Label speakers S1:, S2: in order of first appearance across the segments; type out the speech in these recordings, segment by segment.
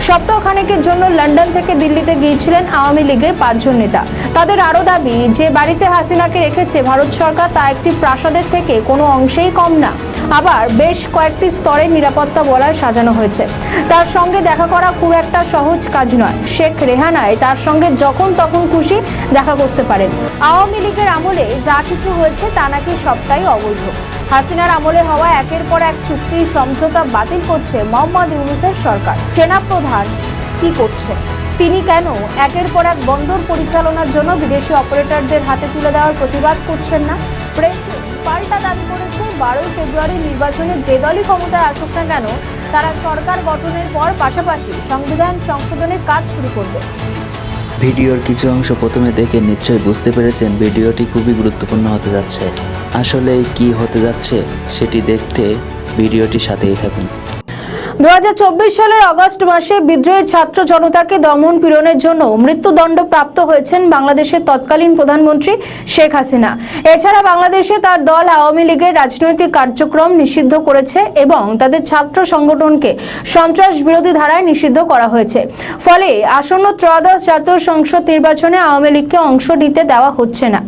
S1: সপ্তাহখানেকের জন্য লন্ডন থেকে দিল্লিতে গিয়েছিলেন আওয়ামী লীগের 5 জন নেতা। তাদের আরও দাবি, যে বাড়িতে হাসিনাকে রেখেছে ভারত সরকার তা একটি প্রাসাদের থেকে কোনো অংশেই কম না। আবার বেশ কয়েকটি স্তরে নিরাপত্তা বলয় সাজানো হয়েছে। তার সঙ্গে দেখা করা খুব একটা সহজ কাজ নয়। শেখ রেহানায় তার সঙ্গে যখন তখন খুশি দেখা করতে পারেন। আওয়ামী লীগের আমলে যা কিছু হয়েছে তা নাকি সবটাই অবৈধ। হাসিনার আমলে হওয়া একের পর এক চুক্তি সমঝোতা বাতিল করছে মোহাম্মদ ইউনূসের সরকার। সেনাপ্রধান কি করছে? তিনি কেন একের পর এক বন্দর পরিচালনার জন্য বিদেশি অপারেটরদের হাতে তুলে দেওয়ার প্রতিবাদ করছেন না? প্রেস পাল্টা দাবি করেছে 12 ফেব্রুয়ারি নির্বাচনে যে দলই ক্ষমতায় আসুক না কেন তারা সরকার গঠনের পর পাশাপাশি সংবিধান সংশোধনের কাজ শুরু করবে।
S2: ভিডিওর কিছু অংশ প্রথমে দেখে নিশ্চয়ই বুঝতে পেরেছেন ভিডিওটি খুবই গুরুত্বপূর্ণ হতে যাচ্ছে। আসলে কি হতে যাচ্ছে সেটি দেখতে ভিডিওটির সাথেই থাকুন।
S1: 2024 সালের আগস্ট মাসে বিদ্রোহী ছাত্র জনতাকে দমন পীড়নের জন্য মৃত্যুদণ্ড প্রাপ্ত হয়েছেন বাংলাদেশের তৎকালীন প্রধানমন্ত্রী শেখ হাসিনা। এছাড়া বাংলাদেশে তার দল আওয়ামী লীগের রাজনৈতিক কার্যক্রম নিষিদ্ধ করেছে এবং তাদের ছাত্র সংগঠনকে সন্ত্রাস বিরোধী ধারায় নিষিদ্ধ করা হয়েছে। ফলে আসন্ন ত্রয়োদশ জাতীয় সংসদ নির্বাচনে আওয়ামী লীগকে অংশ নিতে দেওয়া হচ্ছে না।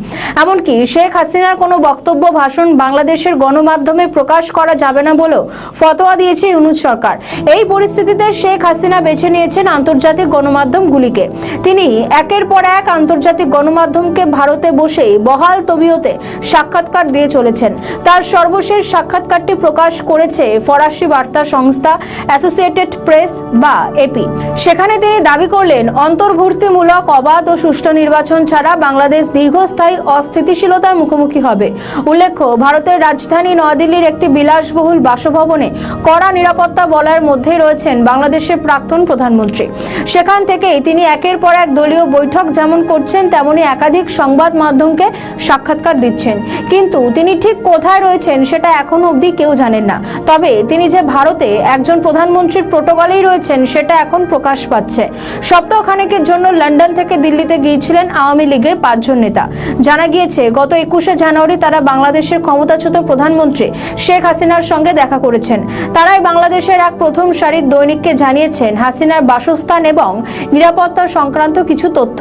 S1: এমনকি শেখ হাসিনার কোনো বক্তব্য ভাষণ বাংলাদেশের গণমাধ্যমে প্রকাশ করা যাবে না বলেও ফতোয়া দিয়েছে ইউনূস সরকার। এই পরিস্থিতিতে শেখ হাসিনা বেছে নিয়েছেন আন্তর্জাতিক গণমাধ্যমগুলিকে। তিনি একের পর এক আন্তর্জাতিক গণমাধ্যমকে ভারতে বসে বহাল তবিয়তে সাক্ষাৎকার দিয়ে চলেছেন। তার সর্বশেষ সাক্ষাৎকারটি প্রকাশ করেছে ফরাসি বার্তা সংস্থা অ্যাসোসিয়েটেড প্রেস বা এপি। সেখানে তিনি দাবি করলেন, অন্তর্ভুক্তিমূলক অবাধ ও সুষ্ঠু নির্বাচন ছাড়া বাংলাদেশ দীর্ঘস্থায়ী অস্থিতিশীলতার মুখোমুখি হবে। উল্লেখ্য, ভারতের রাজধানী নয়াদিল্লির একটি বিলাসবহুল বাসভবনে কড়া নিরাপত্তা বলয়ের মধ্যে রয়েছেন বাংলাদেশের প্রাক্তন প্রধানমন্ত্রী। সেখান থেকেই তিনি একের পর এক দলীয় বৈঠক যেমন করছেন তেমনি একাধিক সংবাদ মাধ্যমকে সাক্ষাৎকার দিচ্ছেন। কিন্তু তিনি ঠিক কোথায় রয়েছেন সেটা এখনো অবধি কেউ জানেন না। তবে তিনি যে ভারতে একজন প্রধানমন্ত্রীর প্রোটোকলেই রয়েছেন সেটা এখন প্রকাশ পাচ্ছে। সপ্তাহখানেকের জন্য লন্ডন থেকে দিল্লিতে গিয়েছিলেন আওয়ামী লীগের 5 জন নেতা। জানা গিয়েছে, গত 21শে জানুয়ারি তারা বাংলাদেশের ক্ষমতাচ্যুত প্রধানমন্ত্রী শেখ হাসিনার সঙ্গে দেখা করেছেন। তারাই বাংলাদেশের এক প্রথম সারির দৈনিককে জানিয়েছেন হাসিনার বাসস্থান এবং নিরাপত্তা সংক্রান্ত কিছু তথ্য।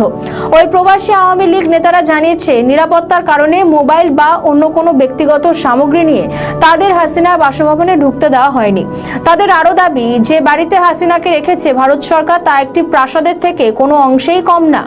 S1: ওই প্রবাসী আওয়ামী লীগ নেতারা জানিয়েছে, নিরাপত্তার কারণে মোবাইল বা অন্য কোনো ব্যক্তিগত সামগ্রী নিয়ে তাদের হাসিনার বাসভবনে ঢুকতে দেওয়া হয়নি। তাদের আরও দাবি, যে বাড়িতে হাসিনাকে রেখেছে ভারত সরকার তা একটি প্রাসাদের থেকে কোনো অংশেই কম না।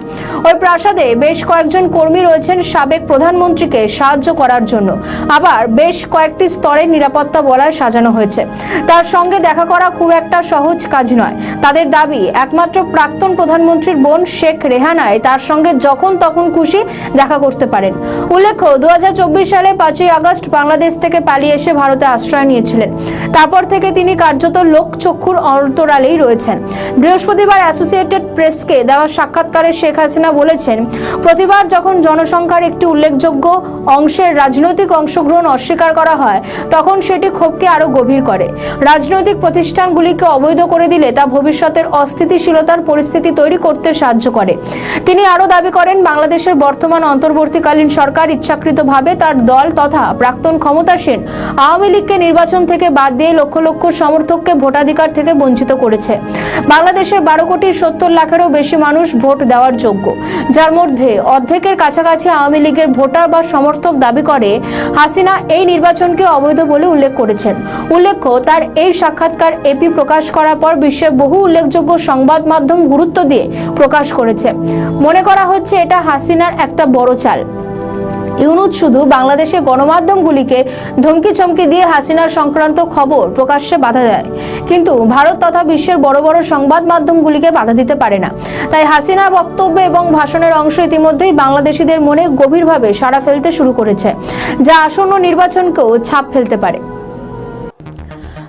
S1: ওই প্রাসাদে বেশ কয়েকজন কর্মী রয়েছেন সাবেক প্রধানমন্ত্রীকে সাহায্য করার জন্য। আবার বেশ কয়েকটি স্তরে নিরাপত্তা বলয় সাজানো হয়েছে। তার সঙ্গে দেখা করা খুব একটা সহজ কাজ নয়। তাদের দাবি, একমাত্র প্রাক্তন প্রধানমন্ত্রীর বোন শেখ রেহানায় তার সঙ্গে যখন তখন খুশি দেখা করতে পারেন। উল্লেখ্য, 2024 সালে 5ই আগস্ট বাংলাদেশ থেকে পালিয়ে এসে ভারতে আশ্রয় নিয়েছিলেন। তারপর থেকে তিনি কার্যত লোকচক্ষুর অন্তরালেই রয়েছেন। বৃহস্পতিবার অ্যাসোসিয়েটেড প্রেসকে দেওয়া সাক্ষাৎকারে শেখ হাসিনা বলেছেন, প্রতিবার যখন জনসংখ্যার একটি উল্লেখযোগ্য অংশের রাজনৈতিক অংশগ্রহণ অস্বীকার করা হয় তখন সেটি ক্ষোভকে আরো গভীর করে। রাজনৈতিক প্রতিষ্ঠানগুলিকে অবৈধ করে দিলে তা ভবিষ্যতের অস্থিতিশীলতার পরিস্থিতি তৈরি করতে সাহায্য করে। তিনি আরও দাবি করেন, বাংলাদেশের বর্তমান অন্তর্বর্তীকালীন সরকার ইচ্ছাকৃতভাবে তার দল তথা প্রাক্তন ক্ষমতাসীন আওয়ামী লীগকে নির্বাচন থেকে বাদ দিয়ে লক্ষ লক্ষ সমর্থককে ভোটাধিকার থেকে বঞ্চিত করেছে। বাংলাদেশের 12,70 লাখেরও বেশি মানুষ ভোট দেওয়ার যোগ্য, যার মধ্যে অর্ধেকের কাছাকাছি আওয়ামী লীগের ভোটার বা সমর্থক দাবি করে হাসিনা এই নির্বাচনকে অবৈধ বলে উল্লেখ করেছেন। উল্লেখ্য, তার এই সাক্ষাৎকার এপি প্রকাশ করার পর বিশ্বের বহু উল্লেখযোগ্য সংবাদ মাধ্যম গুরুত্ব দিয়ে প্রকাশ করেছে। মনে করা হচ্ছে এটা হাসিনার একটা বড় চাল। ইউনূস শুধু বাংলাদেশের গণমাধ্যমগুলিকে ধমকি চমকি দিয়ে হাসিনার সংক্রান্ত খবর প্রকাশ্যে বাধা দেয়, কিন্তু ভারত তথা বিশ্বের বড় বড় সংবাদ মাধ্যমগুলিকে বাধা দিতে পারে না। তাই হাসিনার বক্তব্য এবং ভাষণের অংশ ইতিমধ্যেই বাংলাদেশিদের মনে গভীরভাবে সাড়া ফেলতে শুরু করেছে, যা আসন্ন নির্বাচনকেও ছাপ ফেলতে পারে।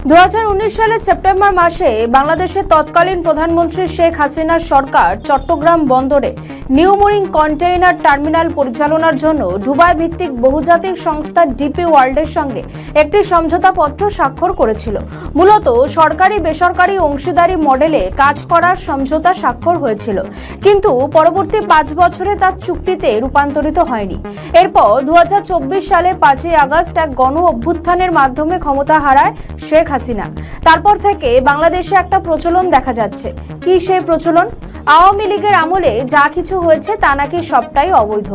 S1: 2019 সালের সেপ্টেম্বর মাসে বাংলাদেশের তৎকালীন প্রধানমন্ত্রী শেখ হাসিনার সরকার চট্টগ্রাম বন্দরে নিউ মুরিং কন্টেইনার টার্মিনাল পরিচালনার জন্য দুবাই ভিত্তিক বহুজাতিক সংস্থা ডিপি ওয়ার্ল্ডের সঙ্গে একটি সমঝোতাপত্র স্বাক্ষর করেছিল। মূলত সরকারি বেসরকারি অংশীদারি মডেলে কাজ করার সমঝোতা স্বাক্ষর হয়েছিল, কিন্তু পরবর্তী 5 বছরে তা চুক্তিতে রূপান্তরিত হয়নি। এরপর 2024 সালে 5ই আগস্ট এক গণ অভ্যুত্থানের মাধ্যমে ক্ষমতা হারায় শেখ হাসিনা। তারপর থেকে বাংলাদেশে একটা প্রচলন দেখা যাচ্ছে। কি সেই প্রচলন? আওয়ামী লীগের আমলে যা কিছু হয়েছে তা নাকি সবটাই অবৈধ।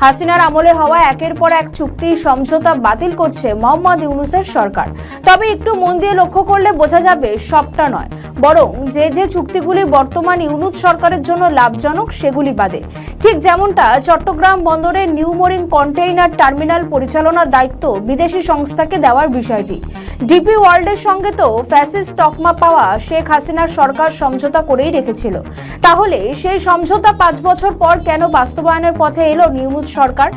S1: হাসিনার আমলে হওয়া একের পর এক চুক্তি সমঝোতা বাতিল করছে মোহাম্মদ ইউনূসের সরকার। তবে একটু মন দিয়ে লক্ষ্য করলে বোঝা যাবে সবটা নয়, বরং যে যে চুক্তিগুলি বর্তমান ইউনূস সরকারের জন্য লাভজনক সেগুলি বাদে। ঠিক যেমনটা চট্টগ্রাম বন্দরের নিউ মোরিং কন্টেইনার টার্মিনাল পরিচালনার দায়িত্ব বিদেশি সংস্থাকে দেওয়ার বিষয়টি। ডিপি ওয়ার্ল্ডের সঙ্গে তো ফ্যাসিস্ট তকমা পাওয়া শেখ হাসিনার সরকার সমঝোতা করেই রেখেছিল। তাহলে সেই সমঝোতা 5 বছর পর কেন বাস্তবায়নের পথে এলো ইউনূস সরকার?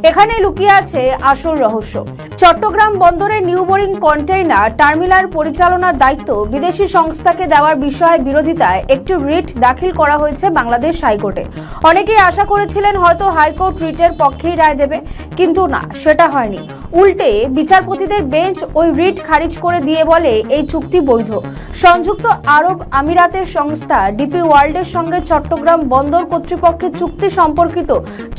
S1: এখানে লুকিয়ে আছে আসল রহস্য। চট্টগ্রাম বন্দরের নিউ মোরিং কন্টেইনার টার্মিনাল পরিচালনার দায়িত্ব বিদেশি সংস্থাকে দেওয়ার বিষয়ে বিরোধিতায় একটি রিট দাখিল করা হয়েছে বাংলাদেশ হাইকোর্টে। অনেকেই আশা করেছিলেন হয়তো হাইকোর্ট রিটের পক্ষেই রায় দেবে, কিন্তু না, সেটা হয়নি। উল্টে বিচারপতিদের বেঞ্চ ওই রিট খারিজ করে দিয়ে বলে এই চুক্তি বৈধ। সংযুক্ত আরব আমিরাতের সংস্থা ডিপি ওয়ার্ল্ডের সঙ্গে চট্টগ্রাম বন্দর কর্তৃপক্ষের চুক্তি সম্পর্কিত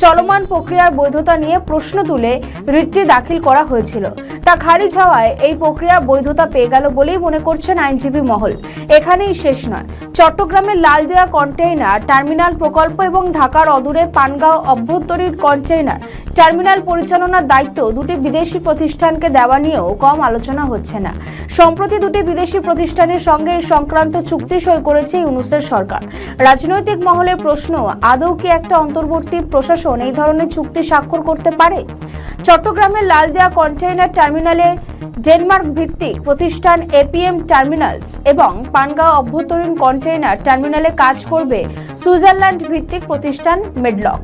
S1: চলমান প্রক্রিয়ার বৈধতা নিয়ে প্রশ্ন তুলে রিটটি দাখিল করা হয়েছিল। তা খারিজ হওয়ায় এই প্রক্রিয়া বৈধতা পেয়ে গেল বলেই মনে করছেন আইনজীবী মহল। এখানেই শেষ নয়। চট্টগ্রামের লালদিয়া কন্টেইনার টার্মিনাল প্রকল্প এবং ঢাকার অদূরে পানগাঁও অভ্যন্তরীণ কন্টেইনার টার্মিনাল পরিচালনার দায়িত্ব দুটি বিদেশি প্রতিষ্ঠানকে দেওয়া নিয়েও কম আলোচনা হচ্ছে না। সম্প্রতি দুটি বিদেশি প্রতিষ্ঠানের সঙ্গে এই সংক্রান্ত চুক্তি সই করেছে ইউনূসের সরকার। রাজনৈতিক মহলে প্রশ্ন, আদৌ কি একটা অন্তর্বর্তী প্রশাসন এই ধরনের চুক্তি স্বাক্ষর করতে পারে? চট্টগ্রামের লালদিয়া কন্টেইনার টার্মিনালে ডেনমার্ক ভিত্তিক প্রতিষ্ঠান এপিএম টার্মিনালস এবং পানগাঁও অভ্যন্তরীণ কন্টেইনার টার্মিনালে কাজ করবে সুইজারল্যান্ড ভিত্তিক প্রতিষ্ঠান মেডলক।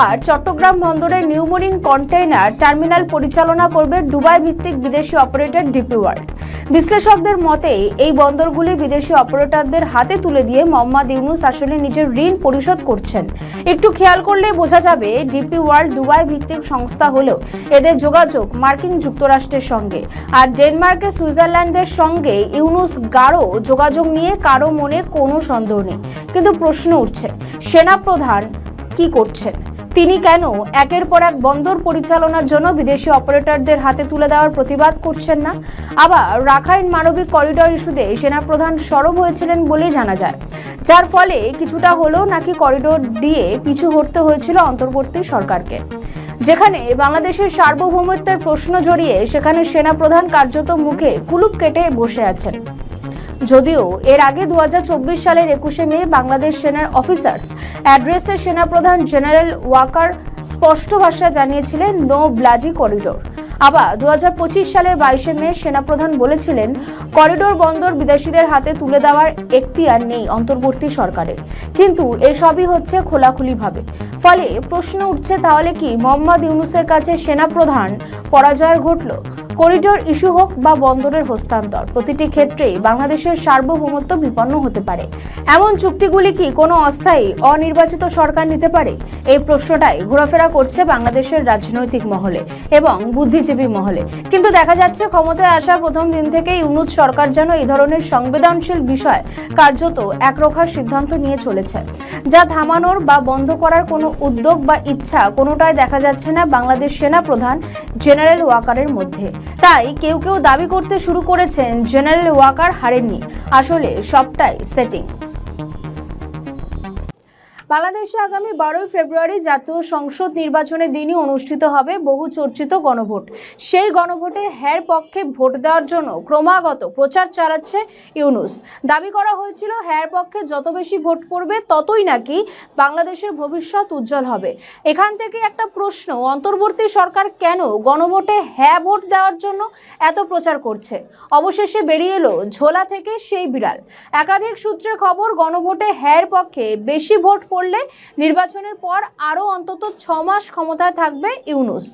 S1: আর চট্টগ্রাম বন্দরের নিউ মোরিং কন্টেইনার টার্মিনাল পরিচালনা করবে দুবাই ভিত্তিক বিদেশি অপারেটর ডিপি ওয়ার্ল্ড। বিশ্লেষকদের মতে এই বন্দরগুলি বিদেশি অপারেটরদের হাতে তুলে দিয়ে মোহাম্মদ ইউনূস আসলে নিজের ঋণ পরিশোধ করছেন। একটু খেয়াল করলে বোঝা যাবে ডিপি ওয়ার্ল্ড দুবাই ভিত্তিক সংস্থা হলেও এদের যোগাযোগ মার্কিন যুক্তরাষ্ট্রের সঙ্গে, আর ডেনমার্কের সুইজারল্যান্ডের সঙ্গে ইউনূস গাঢ় যোগাযোগ নিয়ে কারো মনে কোনো সন্দেহ নেই। কিন্তু প্রশ্ন উঠছে, সেনাপ্রধান কি করছেন? তিনি কেন একের পর এক বন্দর পরিচালনার জন্য বিদেশি অপারেটরদের হাতে তুলে দেওয়ার প্রতিবাদ করছেন না? আবার রাখাইন মানবিক করিডর ইস্যুতে সেনাপ্রধান সরব হয়েছিলেন বলেই জানা যায়, যার ফলে কিছুটা হলেও নাকি করিডোর দিয়ে পিছু হটতে হয়েছিল অন্তর্বর্তী সরকারকে। যেখানে বাংলাদেশের সার্বভৌমত্বের প্রশ্ন জড়িয়ে সেখানে সেনাপ্রধান কার্যত মুখে কুলুপ কেটে বসে আছেন। যদিও এর আগে 2024 সালের 21শে মে বাংলাদেশ সেনার অফিসার্স অ্যাড্রেসে সেনাপ্রধান জেনারেল ওয়াকার স্পষ্ট ভাষায় জানিয়েছিলেন নো ব্লাডি করিডোর। আবার 2025 সালের 22শে মে সেনাপ্রধান বলেছিলেন করিডোর বন্দর বিদেশিদের হাতে তুলে দেওয়ার এখতিয়ার নেই অন্তর্বর্তী সরকারের। কিন্তু এসবই হচ্ছে খোলাখুলিভাবে। ফলে প্রশ্ন উঠছে, তাহলে কি মোহাম্মদ ইউনূসের কাছে সেনাপ্রধান পরাজয় ঘটল? করিডোর ইস্যু হোক বা বন্দরের হস্তান্তর, প্রতিটি ক্ষেত্রেই বাংলাদেশের সার্বভৌমত্ব বিপন্ন হতে পারে। এমন চুক্তিগুলি কি কোনো অস্থায়ী অনির্বাচিত সরকার নিতে পারে? এই প্রশ্নটাই ঘোরাফেরা করছে বাংলাদেশের রাজনৈতিক মহলে এবং বুদ্ধিজীবী মহলে। কিন্তু দেখা যাচ্ছে ক্ষমতায় আসার প্রথম দিন থেকে ইউনূস সরকার যেন এই ধরনের সংবেদনশীল বিষয় কার্যত একরোখা সিদ্ধান্ত নিয়ে চলেছে, যা থামানোর বা বন্ধ করার কোনো উদ্যোগ বা ইচ্ছা কোনোটাই দেখা যাচ্ছে না বাংলাদেশ সেনাপ্রধান জেনারেল ওয়াকারের মধ্যে। তাই কেউ কেউ দাবি করতে শুরু করেছেন জেনারেল ওয়াকার হারেননি, আসলে সবটাই সেটিং। বাংলাদেশে আগামী 12ই ফেব্রুয়ারি জাতীয় সংসদ নির্বাচনের দিনই অনুষ্ঠিত হবে বহু চর্চিত গণভোট। সেই গণভোটে হ্যার পক্ষে ভোট দেওয়ার জন্য ক্রমাগত প্রচার চালাচ্ছে ইউনূস। দাবি করা হয়েছিল হ্যার পক্ষে যত বেশি ভোট পড়বে ততই নাকি বাংলাদেশের ভবিষ্যৎ উজ্জ্বল হবে। এখান থেকে একটা প্রশ্ন, অন্তর্বর্তী সরকার কেন গণভোটে হ্যাঁ ভোট দেওয়ার জন্য এত প্রচার করছে? অবশেষে বেরিয়ে এলো ঝোলা থেকে সেই বিড়াল। একাধিক সূত্রের খবর, গণভোটে হ্যার পক্ষে বেশি ভোট পড়লে নির্বাচনের পর আরও অন্তত 6 মাস ক্ষমতায় থাকবে ইউনূস।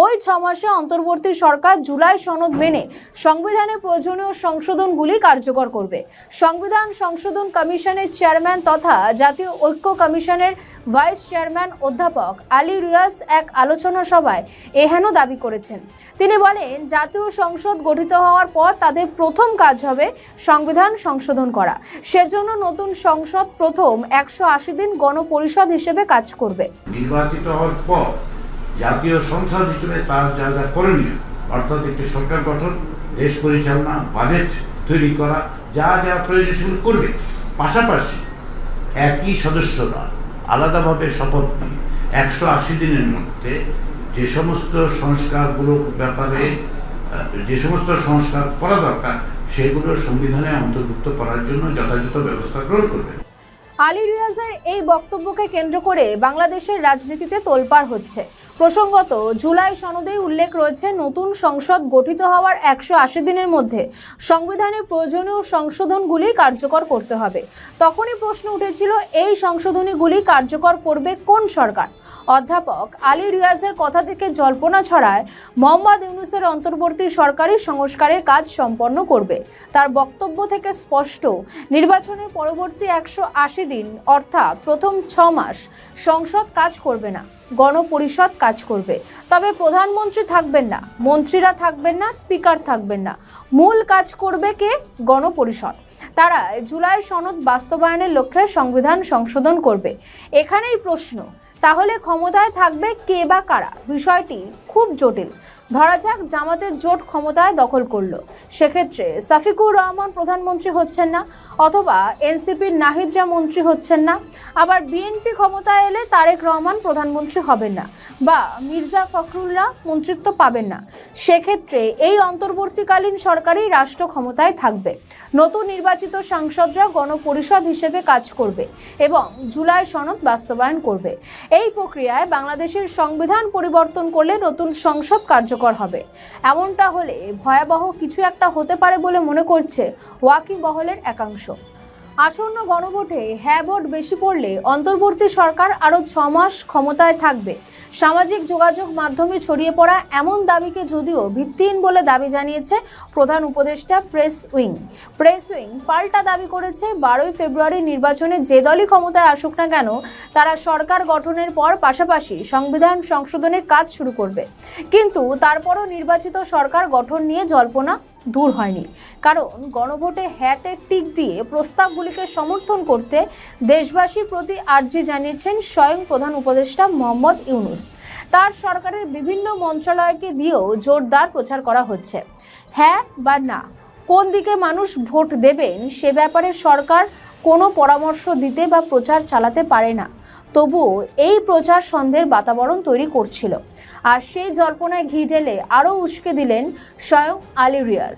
S1: ওই 6 মাসে অন্তর্বর্তী সরকার জুলাই সনদ মেনে সংবিধানে প্রয়োজনীয় সংশোধনগুলি কার্যকর করবে। সংবিধান সংশোধন কমিশনের চেয়ারম্যান তথা জাতীয় ঐক্য কমিশনের ভাইস চেয়ারম্যান অধ্যাপক আলী রিয়াজ এক আলোচনা সভায় এহেন দাবি করেছেন। তিনি বলেন, জাতীয় সংসদ গঠিত হওয়ার পর তাদের প্রথম কাজ হবে সংবিধান সংশোধন করা। সেজন্য নতুন সংসদ প্রথম 180 দিন গণপরিষদ হিসেবে কাজ করবে।
S3: নির্বাচিত হওয়ার পর জাতীয় সংসদ হিসেবে তার যা যা করণীয়, অর্থাৎ একটি সরকার গঠন, দেশ পরিচালনা, বাজেট তৈরি করা, যা যা প্রয়োজন সেগুলো করবে। পাশাপাশি একই সদস্যরা আলাদাভাবে শপথ নিয়ে 180 দিনের মধ্যে যে সমস্ত সংস্কারগুলোর ব্যাপারে যে সমস্ত সংস্কার করা দরকার সেগুলো সংবিধানে অন্তর্ভুক্ত করার জন্য যথাযথ ব্যবস্থা গ্রহণ করবে।
S1: আলী রিয়াজের এই বক্তব্যকে কেন্দ্র করে বাংলাদেশের রাজনীতিতে তোলপাড় হচ্ছে। প্রসঙ্গত, জুলাই সনদেই উল্লেখ রয়েছে নতুন সংসদ গঠিত হওয়ার 180 দিনের মধ্যে সংবিধানে প্রয়োজনীয় সংশোধনগুলি কার্যকর করতে হবে। তখনই প্রশ্ন উঠেছিল, এই সংশোধনীগুলি কার্যকর করবে কোন সরকার? অধ্যাপক আলী রিয়াজের কথা থেকে জল্পনা ছড়ায় মোহাম্মদ ইউনূসের অন্তর্বর্তী সরকারি সংস্কারের কাজ সম্পন্ন করবে। তার বক্তব্য থেকে স্পষ্ট, নির্বাচনের পরবর্তী 180 দিন অর্থাৎ প্রথম 6 মাস সংসদ কাজ করবে না, গণপরিষদ কাজ করবে। তবে প্রধানমন্ত্রী থাকবেন না, মন্ত্রীরা থাকবেন না, স্পিকার থাকবেন না, মূল কাজ করবে কে? গণপরিষদ। তারা জুলাই সনদ বাস্তবায়নের লক্ষ্যে সংবিধান সংশোধন করবে। এখানেই প্রশ্ন, তাহলে ক্ষমতায় থাকবে কে বা কারা? বিষয়টি খুব জটিল। ধরা যাক জামাতের জোট ক্ষমতায় দখল করলো, সেক্ষেত্রে সাফিকুর রহমান প্রধানমন্ত্রী হচ্ছেন না, অথবা এনসিপির নাহিদরা মন্ত্রী হচ্ছেন না। আবার বিএনপি ক্ষমতায় এলে তারেক রহমান প্রধানমন্ত্রী হবেন না, বা মির্জা ফখরুলরা মন্ত্রিত্ব পাবেন না। সেক্ষেত্রে এই অন্তর্বর্তীকালীন সরকারই রাষ্ট্র ক্ষমতায় থাকবে। নতুন নির্বাচিত সাংসদরা গণপরিষদ হিসেবে কাজ করবে এবং জুলাই সনদ বাস্তবায়ন করবে। এই প্রক্রিয়ায় বাংলাদেশের সংবিধান পরিবর্তন করলে নতুন সংসদ কার্যকর হবে। এমনটা হলে ভয়াবহ কিছু একটা হতে পারে বলে মনে করছে ওয়াকিবহলের একাংশ। আসন্ন গণভোটে হ্যাঁ ভোট বেশি পড়লে অন্তর্বর্তী সরকার আরও 6 মাস ক্ষমতায় থাকবে। সামাজিক যোগাযোগ মাধ্যমে ছড়িয়ে পড়া এমন দাবিকে যদিও ভিত্তিহীন বলে দাবি জানিয়েছে প্রধান উপদেষ্টা প্রেস উইং পাল্টা দাবি করেছে, 12ই ফেব্রুয়ারি নির্বাচনে যে দলই ক্ষমতায় আসুক না কেন তারা সরকার গঠনের পর পাশাপাশি সংবিধান সংশোধনের কাজ শুরু করবে। কিন্তু তারপরও নির্বাচিত সরকার গঠন নিয়ে জল্পনা দূর হয়নি, কারণ গণভোটে হ্যাঁতে টিক দিয়ে প্রস্তাবগুলিকে সমর্থন করতে দেশবাসীর প্রতি আর্জি জানিয়েছেন স্বয়ং প্রধান উপদেষ্টা মোহাম্মদ ইউনূস। তার সরকারের বিভিন্ন মন্ত্রণালয়কে দিয়েও জোরদার প্রচার করা হচ্ছে। হ্যাঁ বা না, কোন দিকে মানুষ ভোট দেবেন সে ব্যাপারে সরকার কোনো পরামর্শ দিতে বা প্রচার চালাতে পারে না। তবুও এই প্রচার সন্দেহের বাতাবরণ তৈরি করছিল, আর সেই জল্পনায় ঘি ঢেলে আরও উস্কে দিলেন স্বয়ং আলী রিয়াজ।